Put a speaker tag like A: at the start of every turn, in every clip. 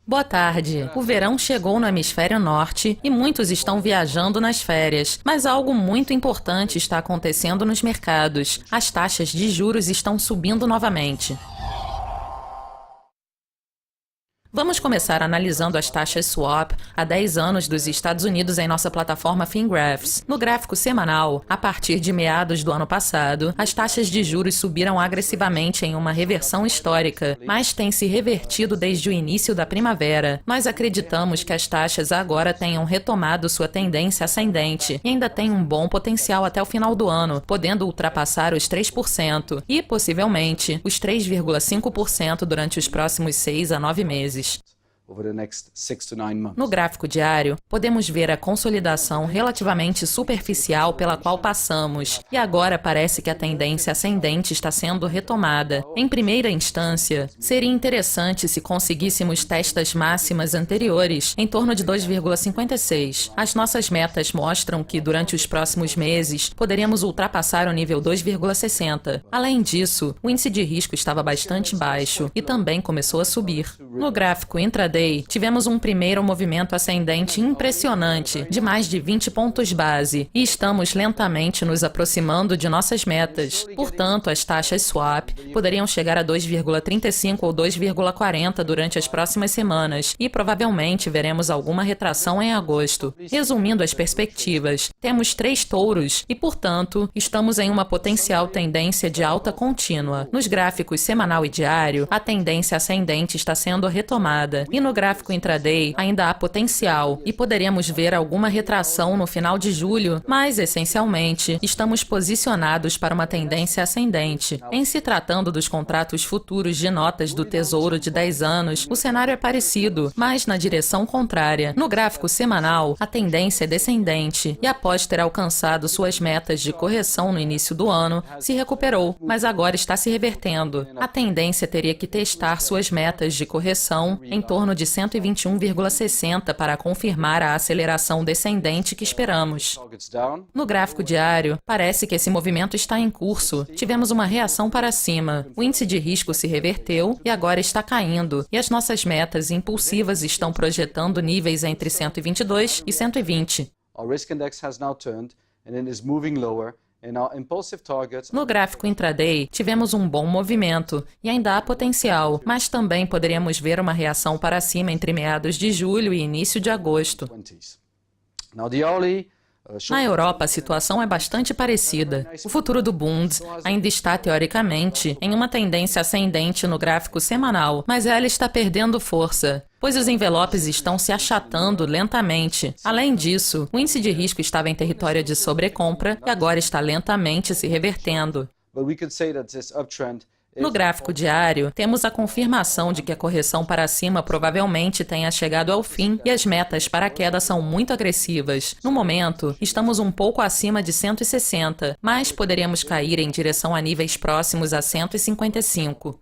A: Boa tarde. O verão chegou no hemisfério norte e muitos estão viajando nas férias. Mas algo muito importante está acontecendo nos mercados. As taxas de juros estão subindo novamente. Vamos começar analisando as taxas swap há 10 anos dos Estados Unidos em nossa plataforma Fingraphs. No gráfico semanal, a partir de meados do ano passado, as taxas de juros subiram agressivamente em uma reversão histórica, mas têm se revertido desde o início da primavera. Nós acreditamos que as taxas agora tenham retomado sua tendência ascendente e ainda têm um bom potencial até o final do ano, podendo ultrapassar os 3% e, possivelmente, os 3,5% durante os próximos 6 a 9 meses. No gráfico diário, podemos ver a consolidação relativamente superficial pela qual passamos, e agora parece que a tendência ascendente está sendo retomada. Em primeira instância, seria interessante se conseguíssemos testas máximas anteriores em torno de 2,56. As nossas metas mostram que, durante os próximos meses, poderemos ultrapassar o nível 2,60. Além disso, o índice de risco estava bastante baixo e também começou a subir. No gráfico intraday, tivemos um primeiro movimento ascendente impressionante, de mais de 20 pontos base, e estamos lentamente nos aproximando de nossas metas. Portanto, as taxas swap poderiam chegar a 2,35 ou 2,40 durante as próximas semanas, e provavelmente veremos alguma retração em agosto. Resumindo as perspectivas, temos 3 touros e, portanto, estamos em uma potencial tendência de alta contínua. Nos gráficos semanal e diário, a tendência ascendente está sendo retomada, e no gráfico intraday ainda há potencial e poderemos ver alguma retração no final de julho, mas essencialmente estamos posicionados para uma tendência ascendente. Em se tratando dos contratos futuros de notas do Tesouro de 10 anos, o cenário é parecido, mas na direção contrária. No gráfico semanal, a tendência é descendente e, após ter alcançado suas metas de correção no início do ano, se recuperou, mas agora está se revertendo. A tendência teria que testar suas metas de correção em torno de 121,60 para confirmar a aceleração descendente que esperamos. No gráfico diário, parece que esse movimento está em curso. Tivemos uma reação para cima. O índice de risco se reverteu e agora está caindo, e as nossas metas impulsivas estão projetando níveis entre 122 e 120. No gráfico intraday, tivemos um bom movimento e ainda há potencial, mas também poderíamos ver uma reação para cima entre meados de julho e início de agosto. Na Europa, a situação é bastante parecida. O futuro do Bund ainda está, teoricamente, em uma tendência ascendente no gráfico semanal, mas ela está perdendo força, pois os envelopes estão se achatando lentamente. Além disso, o índice de risco estava em território de sobrecompra e agora está lentamente se revertendo. No gráfico diário, temos a confirmação de que a correção para cima provavelmente tenha chegado ao fim e as metas para a queda são muito agressivas. No momento, estamos um pouco acima de 160, mas poderíamos cair em direção a níveis próximos a 155.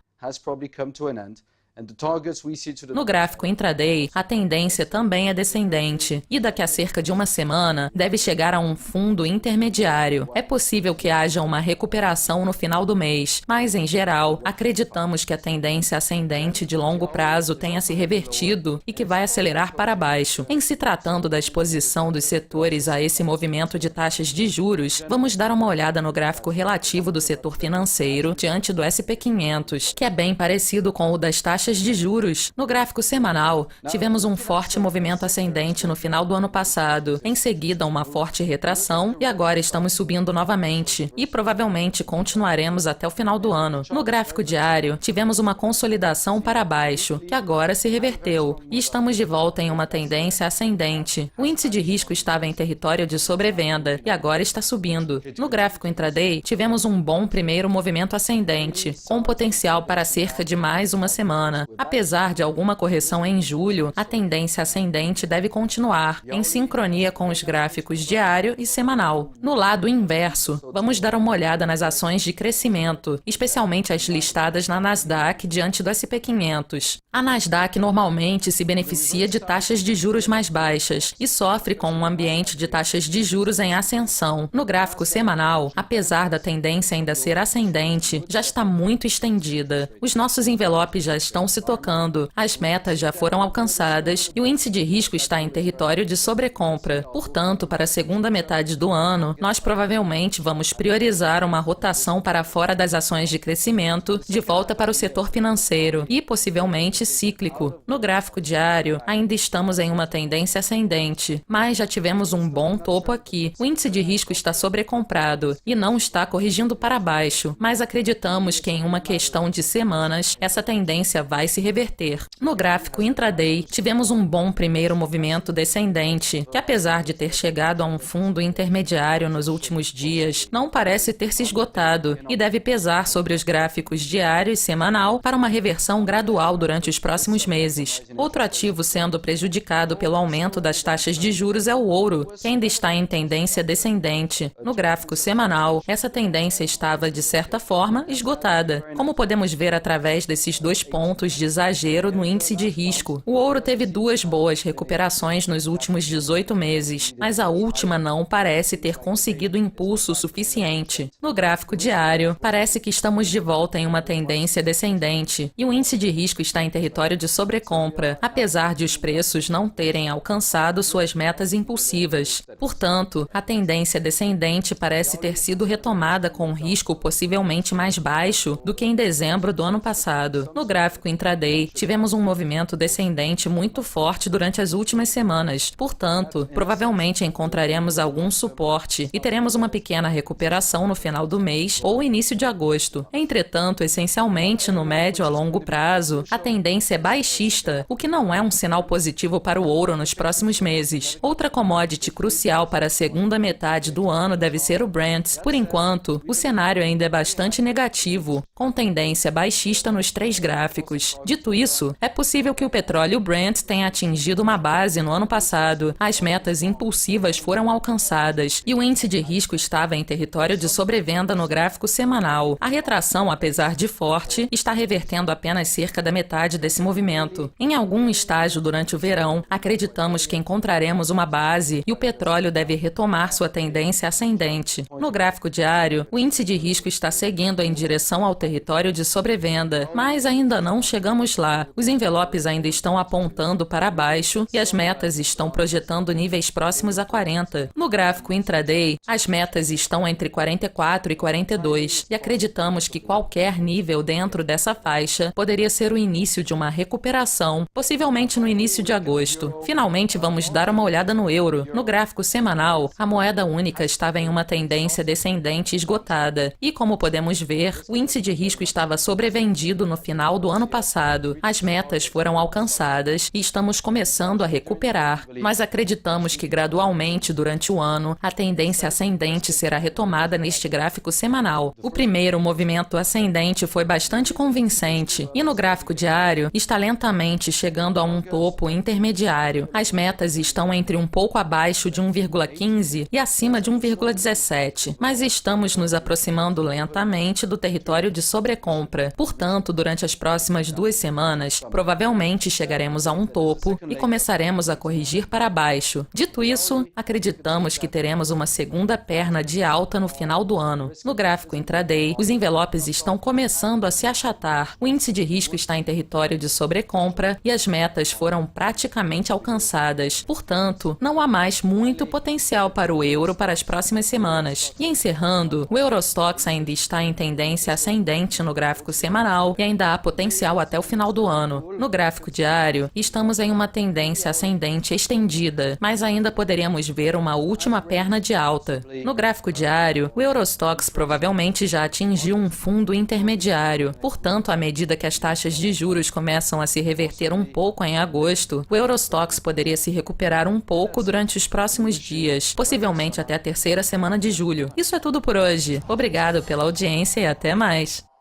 A: No gráfico intraday, a tendência também é descendente, e daqui a cerca de uma semana deve chegar a um fundo intermediário. É possível que haja uma recuperação no final do mês, mas em geral, acreditamos que a tendência ascendente de longo prazo tenha se revertido e que vai acelerar para baixo. Em se tratando da exposição dos setores a esse movimento de taxas de juros, vamos dar uma olhada no gráfico relativo do setor financeiro diante do SP500, que é bem parecido com o das taxas de juros. No gráfico semanal, tivemos um forte movimento ascendente no final do ano passado, em seguida uma forte retração e agora estamos subindo novamente e provavelmente continuaremos até o final do ano. No gráfico diário, tivemos uma consolidação para baixo, que agora se reverteu e estamos de volta em uma tendência ascendente. O índice de risco estava em território de sobrevenda e agora está subindo. No gráfico intraday, tivemos um bom primeiro movimento ascendente, com potencial para cerca de mais uma semana. Apesar de alguma correção em julho, a tendência ascendente deve continuar, em sincronia com os gráficos diário e semanal. No lado inverso, vamos dar uma olhada nas ações de crescimento, especialmente as listadas na Nasdaq diante do SP500. A Nasdaq normalmente se beneficia de taxas de juros mais baixas e sofre com um ambiente de taxas de juros em ascensão. No gráfico semanal, apesar da tendência ainda ser ascendente, já está muito estendida. Os nossos envelopes já estão estão se tocando. As metas já foram alcançadas e o índice de risco está em território de sobrecompra. Portanto, para a segunda metade do ano, nós provavelmente vamos priorizar uma rotação para fora das ações de crescimento, de volta para o setor financeiro e possivelmente cíclico. No gráfico diário, ainda estamos em uma tendência ascendente, mas já tivemos um bom topo aqui. O índice de risco está sobrecomprado e não está corrigindo para baixo, mas acreditamos que em uma questão de semanas, essa tendência vai se reverter. No gráfico intraday, tivemos um bom primeiro movimento descendente, que apesar de ter chegado a um fundo intermediário nos últimos dias, não parece ter se esgotado e deve pesar sobre os gráficos diário e semanal para uma reversão gradual durante os próximos meses. Outro ativo sendo prejudicado pelo aumento das taxas de juros é o ouro, que ainda está em tendência descendente. No gráfico semanal, essa tendência estava, de certa forma, esgotada, como podemos ver através desses dois pontos de exagero no índice de risco. O ouro teve duas boas recuperações nos últimos 18 meses, mas a última não parece ter conseguido impulso suficiente. No gráfico diário, parece que estamos de volta em uma tendência descendente e o índice de risco está em território de sobrecompra, apesar de os preços não terem alcançado suas metas impulsivas. Portanto, a tendência descendente parece ter sido retomada com um risco possivelmente mais baixo do que em dezembro do ano passado. No gráfico intraday, tivemos um movimento descendente muito forte durante as últimas semanas. Portanto, provavelmente encontraremos algum suporte e teremos uma pequena recuperação no final do mês ou início de agosto. Entretanto, essencialmente no médio a longo prazo, a tendência é baixista, o que não é um sinal positivo para o ouro nos próximos meses. Outra commodity crucial para a segunda metade do ano deve ser o Brent. Por enquanto, o cenário ainda é bastante negativo, com tendência baixista nos três gráficos. Dito isso, é possível que o petróleo Brent tenha atingido uma base no ano passado. As metas impulsivas foram alcançadas e o índice de risco estava em território de sobrevenda no gráfico semanal. A retração, apesar de forte, está revertendo apenas cerca da metade desse movimento. Em algum estágio durante o verão, acreditamos que encontraremos uma base e o petróleo deve retomar sua tendência ascendente. No gráfico diário, o índice de risco está seguindo em direção ao território de sobrevenda, mas ainda não chegamos lá. Os envelopes ainda estão apontando para baixo e as metas estão projetando níveis próximos a 40. No gráfico intraday, as metas estão entre 44 e 42 e acreditamos que qualquer nível dentro dessa faixa poderia ser o início de uma recuperação, possivelmente no início de agosto. Finalmente, vamos dar uma olhada no euro. No gráfico semanal, a moeda única estava em uma tendência descendente esgotada e, como podemos ver, o índice de risco estava sobrevendido no final do ano passado. As metas foram alcançadas e estamos começando a recuperar, mas acreditamos que gradualmente durante o ano a tendência ascendente será retomada neste gráfico semanal. O primeiro movimento ascendente foi bastante convincente e no gráfico diário está lentamente chegando a um topo intermediário. As metas estão entre um pouco abaixo de 1,15 e acima de 1,17, mas estamos nos aproximando lentamente do território de sobrecompra. Portanto, durante as próximas 2 semanas, provavelmente chegaremos a um topo e começaremos a corrigir para baixo. Dito isso, acreditamos que teremos uma segunda perna de alta no final do ano. No gráfico intraday, os envelopes estão começando a se achatar. O índice de risco está em território de sobrecompra e as metas foram praticamente alcançadas. Portanto, não há mais muito potencial para o euro para as próximas semanas. E encerrando, o Eurostoxx ainda está em tendência ascendente no gráfico semanal e ainda há potencial até o final do ano. No gráfico diário, estamos em uma tendência ascendente estendida, mas ainda poderíamos ver uma última perna de alta. No gráfico diário, o Eurostoxx provavelmente já atingiu um fundo intermediário. Portanto, à medida que as taxas de juros começam a se reverter um pouco em agosto, o Eurostoxx poderia se recuperar um pouco durante os próximos dias, possivelmente até a terceira semana de julho. Isso é tudo por hoje. Obrigado pela audiência e até mais!